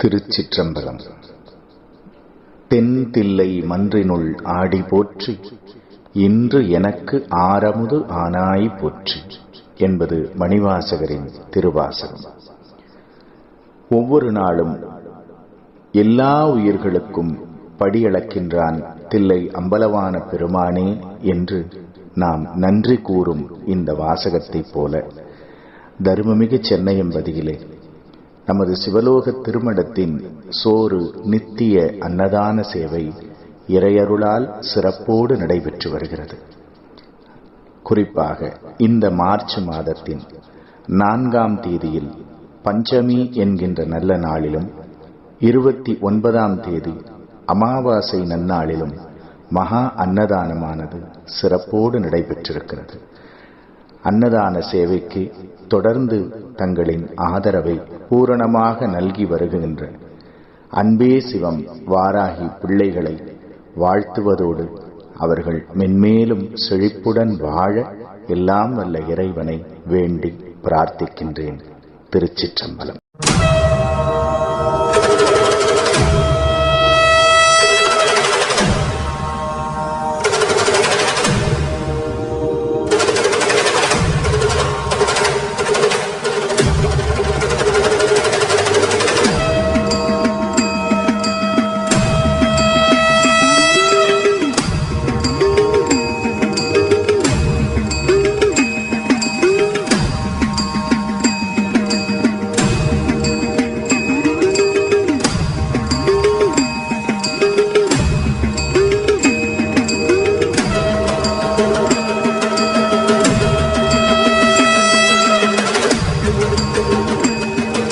திருச்சிற்றம்பலம். தென் தில்லை மன்றினுள் ஆடி போற்றி, இன்று எனக்கு ஆரமுது ஆனாய் போற்றி என்பது மணிவாசகரின் திருவாசகம். ஒவ்வொரு நாளும் எல்லா உயிர்களுக்கும் படியளக்கின்றான் தில்லை அம்பலவான பெருமானே என்று நாம் நன்றி கூறும் இந்த வாசகத்தைப் போல தருமமிகு சென்னையம்பதியிலே நமது சிவலோக திருமடத்தின் சோறு நித்திய அன்னதான சேவை இறையருளால் சிறப்போடு நடைபெற்று வருகிறது. குறிப்பாக இந்த மார்ச் மாதத்தின் 4ஆம் தேதியில் பஞ்சமி என்கின்ற நல்ல நாளிலும் 29ஆம் தேதி அமாவாசை நன்னாளிலும் மகா அன்னதானமானது சிறப்போடு நடைபெற்றிருக்கிறது. அன்னதான சேவைக்கு தொடர்ந்து தங்களின் ஆதரவை பூரணமாக நல்கி வருகின்ற அன்பே சிவம் வாராகி பிள்ளைகளை வாழ்த்துவதோடு அவர்கள் மென்மேலும் செழிப்புடன் வாழ எல்லாம் வல்ல இறைவனை வேண்டி பிரார்த்திக்கின்றேன். திருச்சிற்றம்பலம்.